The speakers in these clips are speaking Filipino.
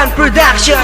One Production,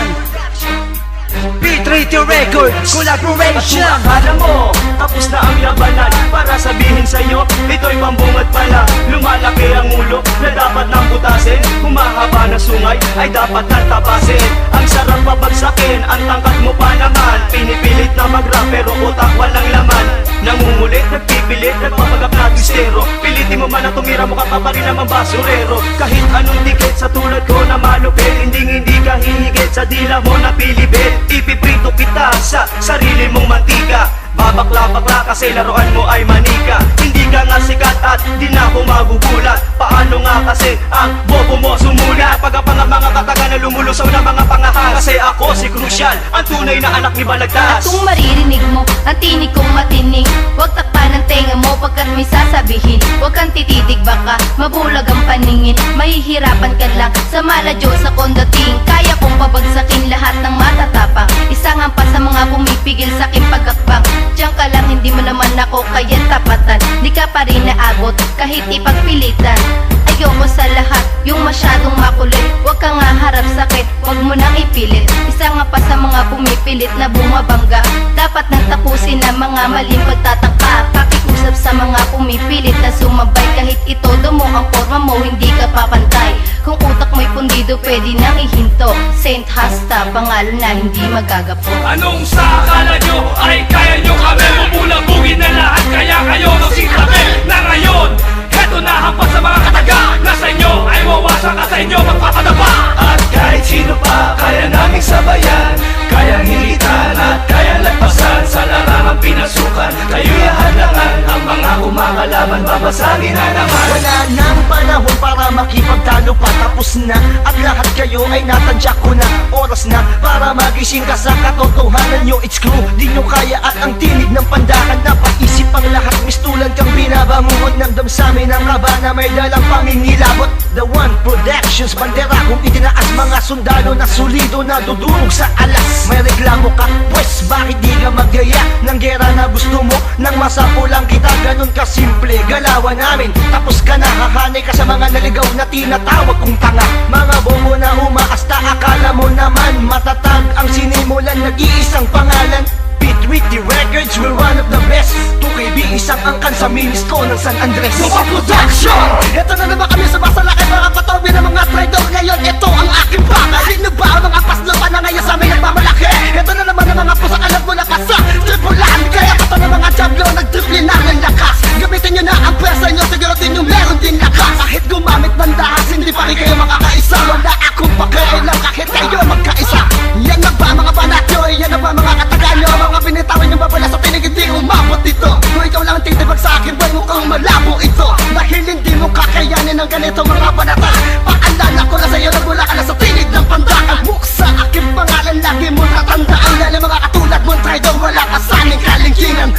P32 Records Collaboration. At kung akala mo, tapos na ang labanan, para sabihin sa'yo, ito'y pambungat pala. Lumalaki ang ulo na dapat nang butasin, humahaba na sungay ay dapat nang tapasin. Ang sarap pabagsakin, ang tangkat mo pa naman. Pinipilit na mag-rap pero utak walang laman. Nangungulit, nagpipilit, nagpapagap na bistero. Pilitin mo man na tumira, mukha ka pa rin naman basurero. Kahit anong dikit sa tulad ko na malupit, hindi ka hihigit sa dila mo na pilibit. Ipiprito kita sa sarili mong mantika. Babakla-bakla kasi laruan mo ay manika. Hindi ka nga sikat at di na ako magugulat. Paano nga kasi ang bobo mo sumulat? Pagkapang mga kataga na lumulusaw na mga pangahas. Kasi ako si Crucial, ang tunay na anak ni Balagtas. At kung maririnig mo ang tinig kong matinig, huwag takpan ang tenga mo pagkat may sasabihin. Huwag kang tititig baka mabulag ang paningin. Mahihirapan ka lang sa maladyo sa kondating. Kaya kong pabagsakin lahat ng matatapang. Isang hampas sa mga pumipigil sa aking pagkakbang. Diyan ka lang, hindi mo naman ako kaya tapatan. Di ka pa rin naagot kahit ipagpilitan. Ayoko sa lahat, yung masyadong makulit. Huwag kang nga harap sakit, huwag mo nang ipilit. Isa nga pa sa mga pumipilit na bumabangga. Dapat nang tapusin ang mga maling pagtatangka. Pakiusap sa mga pumipilit na sumabay. Kahit itodo mo ang forma mo, hindi ka papantay. Kung utak mo'y pundido, pwede nang ihinto. Saint Hasta, pangalan na hindi magagapo. Anong sa akala nyo ay kaya nyo kami? Bubulabugin na lahat kaya kayo ng sitabi. Na ngayon, heto na hampas sa mga kataga. Nasa inyo ay wawasak at sa inyo magpapadaba. At kahit sino pa kaya naming sabayan, kayang hilitan at kayang lagpasan. Sa larangang pinasukan, kayo'y hadlangan. Ang mga kumangalaban, babasagin na naman. Wala nang panahon para makipagtalo pa. Tapos na at lahat kayo ay natadyak ko na. Oras na para magising ka sa katotohanan nyo. It's true, di nyo kaya at ang tinig ng pandakan. Napaisip ang lahat, mistulan kang binabangungot. Namdam sa amin ang kaba na may dalang pangingilabot. The One Productions, bandera kung itinaas. Mga sundalo na solido na dudurog sa alas. May reklamo ka, pues bakit di ka magyaya ng gera na gusto mo? Nang masapulang kita, ganun kasimple galawan namin. Tapos ka na, hahanay ka sa mga naligaw na tinatawag kong tanga. Mga bobo na umaasta, akala mo naman matatag ang sinimulan, nag-iisang pangalan. P32 Records, we're one of the best. 2KB, isang angkan sa ministro ng San Andres. Mga production! Ito na naman kami sa masalaki, mga patobi ng mga traidor. Ngayon, ito ang aking baka. Sino ba ang mga paslo pa na ngayon sa amin nagmamalaki? Ito na naman ang mga pusak, alam mo na kasa tripulan. Kaya ito na mga jablo, nagtriple na ng lakas. Gamitin nyo na ang pwersa nyo, siguro din yung meron din lakas. Kahit gumamit ng dahas, hindi pa rin kayo makakaisa. Wala akong pakialam kahit kayo magkaisa. Yan na ba mga banat nyo? Yan na ba mga kataga nyo? Mga binitawan yung babala sa tinig, hindi umabot dito. Kung ikaw lang titibag sa akin, boy, mukhang malabo ito. Dahil hindi mo kakayanin ng ganito mga banata. Paalala ko na sa'yo na mula ka na sa tinig ng pandakan. Buksa aking pangalan, lagi mo natandaan. Lalo mga katulad mong traidor, wala ka sa aming kalingkingan.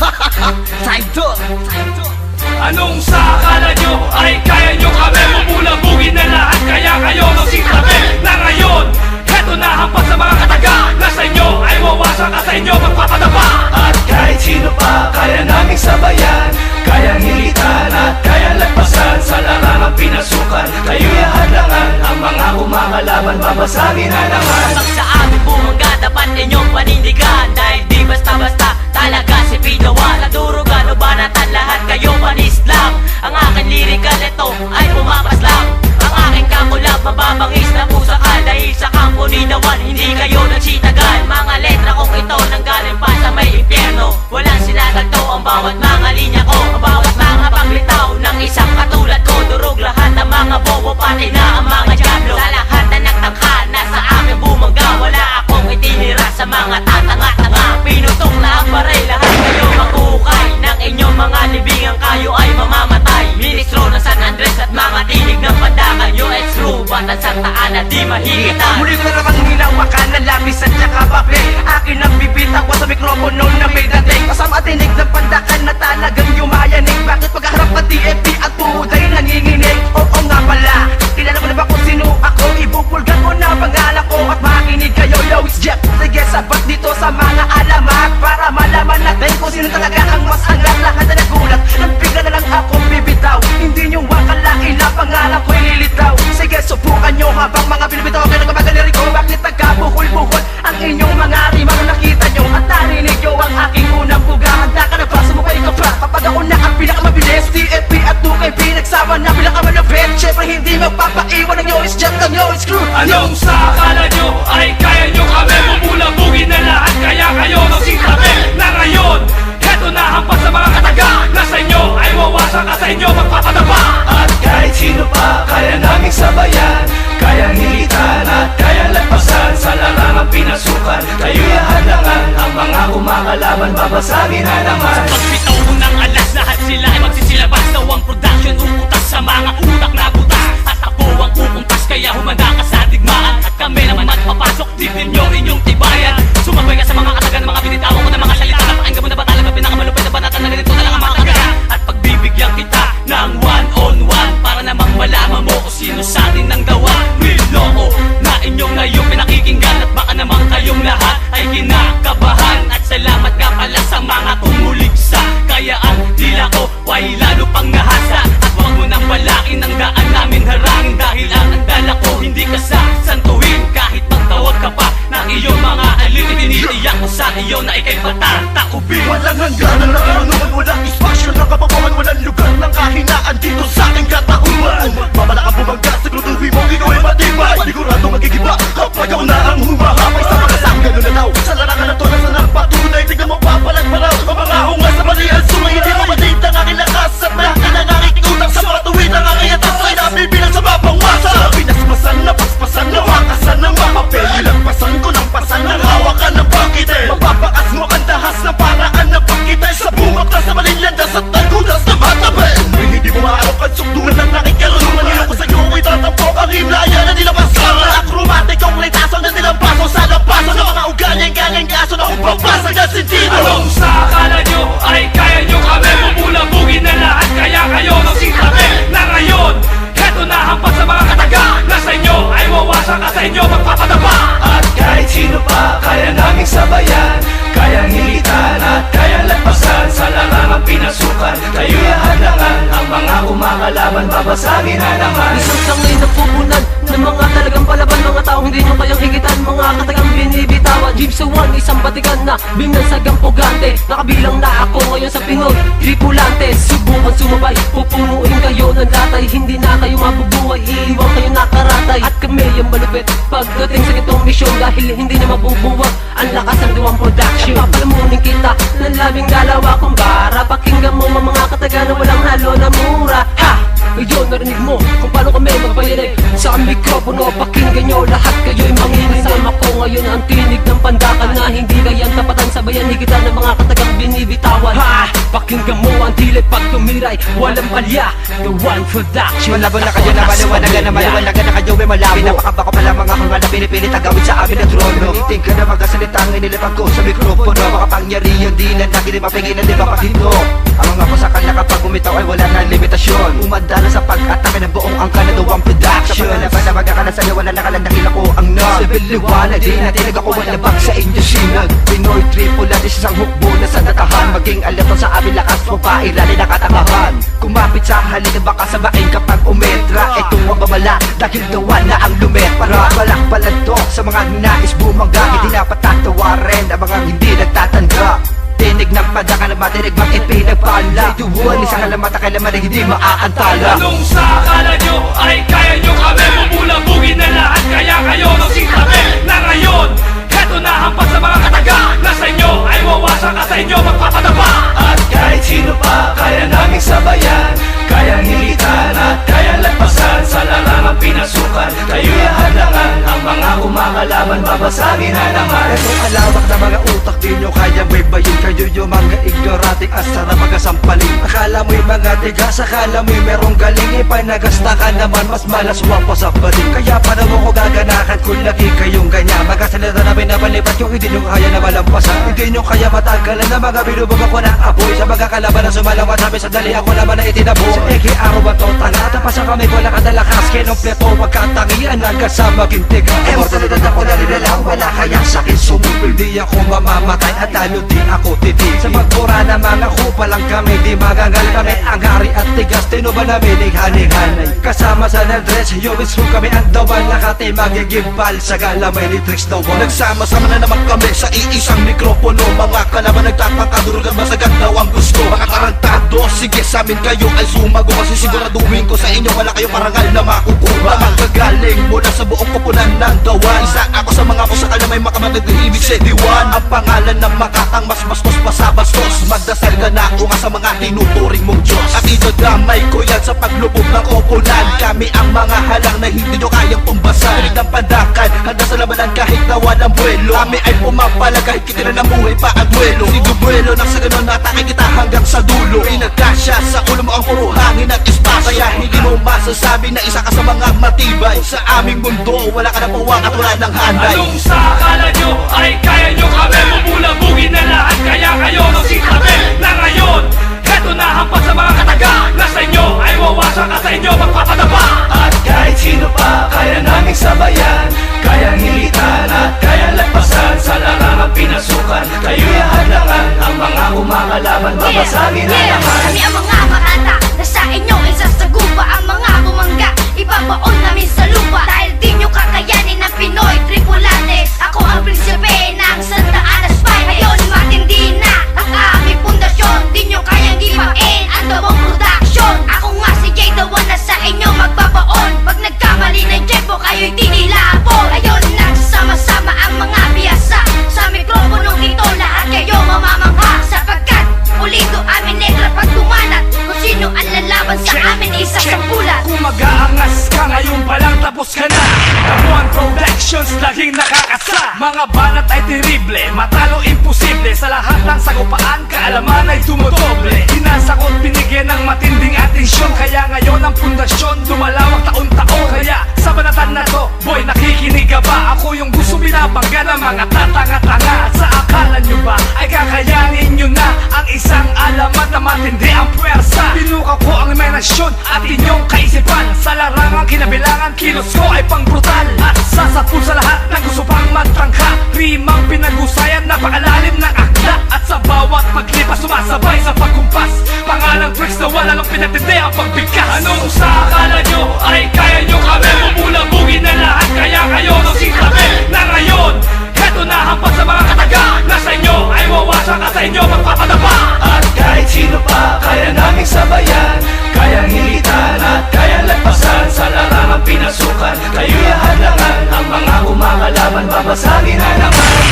Traidor, traidor. Anong sa akala nyo ay kaya nyo kami? Bubulabugin na lahat kaya kayo ng sitabi. Na ngayon, heto na hampas sa mga kataga. Nasa inyo ay wawasak at sa inyo magpapadaba. At kahit sino pa kaya naming sabayan, kayang hilitan at kayang lagpasan. Sa larangang pinasukan, kayo'y hadlangan. Ang mga kumangalaban, babasagin na naman. Pag sa amin bumangga, dapat inyong panindigan. Dahil di basta-basta talaga si Pidawa. Nadurugan o banatan, lahat kayo panis lang. Ang aking lirikal ito ay pumapas lang. Ang aking kakulab, mababangis na pusa ka. Dahil sa kampo ni Dawan, hindi kayo nagsitagal. Mga letra kong ito nanggaling pa sa may impyerno. Walang sinagalto ang bawat mga linya ko. Ang bawat mga paglitaw ng isang katulad ko. Durog lahat ng mga bobo, pati na ang mga diablo. Sa lahat na nagtangka na sa akin bumangga, wala akong itinira sa mga tatanga-tanga. Pinutok na ang baray, lahat kayo makuhukay. Ng inyong mga libingan kayo ay mamamatay. Ministro ng San Andres at mga tinig ng pandakan. Yung ex-crew, batang Santa Ana, di mahigitan. Muli ko na namang hinawakan ng lapis at saka papel. Akin ang bibitaw ko sa mikropono na may dating. Kasama tinig ng pandakan na talagang yumayanig. Bakit pagkaharap ng TFP at puhuday nanginginig? Oo nga pala, kilala mo na ba kung sino ako? Ibupulgan ko na pangalan ko at makinig kayo. Yo, it's Jeff, sige sabat dito sa mga alamat. Para malaman natin kung sino talaga ang mas angat. Lahat na nagulat, nagpigla na lang akong bibitaw. Hindi nyo akalain na pangalan ko'y lilitaw. Sige, subukan nyo habang mga binibitaw. Kaya nagkamagaling ko, bakit inyo magpapadapa. At kahit sino pa kaya naming sabayan, kayang hilitan at kayang lagpasan. Sa larangang pinasukan, kayo'y hadangan. Ang mga kumakalaban, babasagin na naman. Pagbitaw mo ng alas, lahat sila ay magsisilabas. Nawang production, uutas sa mga utak na butas. At ako ang kukumpas, kaya humanda ka sa digmaan. At kami naman magpapasok, dipin nyo inyong tibayan. Sumabay ka sa mga katagan ng mga binitawan ko ng mga salita. Napakinggan mo na ba talaga pinakamalupit na banatan na ganito na lang ang mga kagaya. At pagbibigyan kita ng one-on-one, para namang malaman mo kung sino sa atin ng dawa. Niloko na inyong ngayon pinakikinggan. At baka naman kayong lahat ay kinakabahan. At salamat nga pala sa mga tumuligsa, kaya ang dila ko ay lalo pang nahasa. At huwag mo nang balakin ang daan namin harangin, dahil ang dala ko hindi ka sasantuhin. Kahit magtawag ka pa ng iyong mga alin, tinitiyak ko sa iyo na ikay patataubin. Walang hangganan na karunungan, walang espasyo ng kapapawan, walang lugar ng kahinaan dito sa aking katauhan. Mamalak ang bumangga, siguraduhin mo ikaw ay matibay. Sigurado magigiba kapag ako na ang humahamay sa mga sang. Ganun na daw, sa larangan na to na sa nagpatunay. Tignan mo papalag paraw, ang mga hungas sa malihan sumay. Hindi mo matita ang aking lakas at lahat ng aking utang. Sa mga tuwid ang aking atas ay nabibilang sa mapangwasa. Pinasmasan na paspasan na wakasan ng mapapel. Ilagpasan ko ng pasan ng hawakan ng bangkite. Mapapakas mo ang dahas ng paraan ng pagkitay. Sa bumakta sa malilandas at tagkudas na matabel. Kung hindi mo maarok ang sukdulan ng aking karunungan, nila ko sa'yo ko'y tatampok ang himlaya na nilabas ka. Mga akromatik kong ritaso na nilampaso sa lampaso ng mga ugaling kaso na upapasag na sentido. Anong sa akala nyo ay kaya nyo kami mapulabugin na lahat, kaya kayo magsintabi na ngayon. Heto na hampas sa mga kataga na sa inyo ay wawasak at sa inyo magpapadapa. At kahit sino pa kaya naming sabayan, kayang hilitan at kayang lagpasan. Sa larangang pinasukan, kayo'y hadangan. Ang mga kumakalaban, babasagin na naman. Isang sangay na pupunan ng mga talagang palaban. Mga taong hindi nyo kayang higitan, mga katagang binibitawan. Gypsy One, isang batikan na binansagang pugante. Nakabilang na ako ngayon sa Pinoy tripulante. Subukan sumabay, pupunuin kayo ng latay. Hindi na kayo mabubuhay, iiwan kayo nakaratay. At kami yung malupit pagdating sa itong misyon, dahil hindi na mabubuwag ang lakas ng duwang production. At papalamunin kita ng labing dalawa kung bara. Pakinggan mo mga kataga na walang halo na mura. Ha! Ngayon narinig mo kung paano kami magpayanig sa mikropono. Pakinggan nyo lahat, kayo'y manginig. Sama ko ngayon ang tinig ng pandakan na hindi kayang tapatan. Sabayan higitan ng mga katagang binibitawan. Ha! Pakinggan mo ang tili pag tumiray, walang palya. The One Production. Malabo na kayo na maliwanagan na maliwanagan na kayo may malabo. Pinapakaba ko pala mga hangal na pinipilit ang gawin sa amin na trono. Itig ka na magkasalita ang inilipag ko sa mikropono. Makapangyarihan di na nakinig mapigilan di mapakito. Ang mga pasakal na kapag bumitaw ay wala na limitasyon. Umanda na sa pag-atake ng buong angka na One Production. Sa pagkalaban na magkakala sa'yo wala nakalan nakila ko ang nag Civil liwanag di natinig ako walabag sa inyo sinag. Pinoy tripulat isang hukbo na sa natahan. Maging alam mo sa amin lakas mo pa irali na katangahan. Kumapit sa halika baka sabain kapag umetra. Ito ang babala dahil gawa na ang lumetra. Balak to sa mga nais bumangga. Hindi na patatawarin ang mga hindi nagtatanda. Tinig ng padaka na matinig makipinagpala. Tuwan isang alamata kailaman na hindi maaantala. Anong sa akala nyo ay kaya nyo kami mapulabugin na lahat, kaya kayo magsintabi na ngayon. Heto na hampas sa mga kataga na sa inyo ay wawasak at sa inyo magpapadapa. At kahit sino pa kaya naming sabayan, kayang hilitan at kayang lagpasan. Sa larangang pinasukan, kayo'y hadangan. Ang mga kumakalaban, babasagin na naman. Etong alawak na mga utak di nyo kaya baybayin. Kayo yung mga ignoranting asa na magasampaling. Akala mo'y mga tigas, akala mo'y merong galing. Ipanagasta ka naman, mas malaswang pa sa baling. Kaya paano mo ko gaganakan kung lagi kayong ganyan. Magasalita na pinapalipat yung hindi nyo kaya na malampasan. Hindi nyo kaya matagalan na mga binubog ako na apoy. Sa mga kalaban na sumalawan sabi sa dali ako naman na itinaboy. Sa eki araw ba to tanga, tapasan kami ko lang kadalakas. Kinumpleto magkatangian hanggang sa maging tiga. Immortalidad ako nalilalaw, wala kaya sa'kin sumupil. Di ako mamamatay at lalo di ako titigil. Sa pagpura na mga kupa lang kami, di magagal kami. Ang hari at tigas, tinuba namin hanay-hanay. Kasama sa nag-dress, yuwis ko kami ang dawan. Nakati magigimbal sa galamay ni Trix Dawan. Nagsama-sama na naman kami sa iisang mikropono. Mga kalaban nagtataka, durugan masagad daw ang gusto. Mga tarantado, sige sa amin kayo ay sumago. Kasi siguraduhin ko sa inyo wala kayo parangal na makukuha. Magagaling mula sa buong kupunan ng dawan. Isa ako sa mga kusakal na may makamatid na ibig si Diwan. Ang pangalan ng makatang mas bastos pa sa bastos. Magdasal ka na unga sa mga tinuturing mong Diyos. At Idodamay ko yan sa paglubog ng koponan. Kami ang mga halang na hindi nyo kayang tumbasan. Pinig ng pandakan, handa sa labanan kahit na walang buwelo. Kami ay pumapalag kahit kitira ng buhay pa ang buwelo. Sigubuelo nang sa ganon natake kita hanggang sa dulo. Pinagkasya sa ulo mo ang puro hangin at espasyo. Kaya hindi mo masasabi na isa ka sa mga matibay. Sa aming mundo, wala ka na pawang at wala ng handay. Anong sa akala nyo ay kaya nyo kami? Mabulabugin na lahat kaya kayo magsitabi na ngayon. Heto na hampas sa mga kataga na sa inyo ay wawasak at sa inyo magpapadaba. At kahit sino pa kaya naming sabayan, kayang hilitan at kayang lagpasan. Sa larangang pinasukan, kayo'y hadlangan. Ang mga kumakalaban, babasagin na naman. Kami ang mga marata na sa inyo ay sasagupa. Ang mga bumangga, ibabaon namin sa lupa. Dahil di nyo kakayanin ng Pinoy tripulante. Ako ang prinsipe ng Santa Ana Spy. Ngayon matindi na ang aming pundasyon. Di nyo kayang ipain ang Dawang Production. Ako nga si Jay Dawan na sa inyo magbabaon. Pag nagkamali ng tempo, kayo'y tinilapon. Ngayon nagsasama-sama ang mga biyasa. Sa mikroponong ito lahat kayo mamamangha. Sapagkat ulido amin negra pag tumanat. Kung sino ang lalaban sa amin isa sa bulat. Kung mag-aangas ka ngayon pa lang tapos ka na. Damuhan Productions laging nakakasa. Mga banat ay terrible, matalo imposible. Sa lahat ng sagupaan, kaalaman ay dumodoble. Inasakot binigyan ng matinding atensyon. Kaya ngayon ang pundasyon dumalawak taon-taon. Kaya sa banatan na to, boy nakikinig ka ba? Ako yung gusto binabangga ng mga tatanga-tanga. At sa akala nyo ba ay kakayanin nyo na ang isang alamat na matindi ang puwersa? Pinuka ko ang imahinasyon at inyong kaisipan. Sa larangang kinabilangan, kilos ko ay pang brutal. At sasapul sa lahat ng gusto pang magtangka. Rimang pinag-usayan, napakalalim ng akda. At sa bawat paglipas, sumasabay sa pagkumpas. Pangalang tricks na wala lang pinatindi ang pagbigkas. Anong sa akala nyo ay kaya nyo kami? Mabulabugin na lahat kaya kayo magsitabi na ngayon. Heto na hampas sa mga kataga na sa inyo ay wawasak at sa inyo magpapadaba. At kahit sino pa kaya naming sabayan, kayang hilitan at kayang lagpasan. Sa larangang pinasukan, kayo'y hadlangan. Ang mga kumakalaban, babasagin na naman.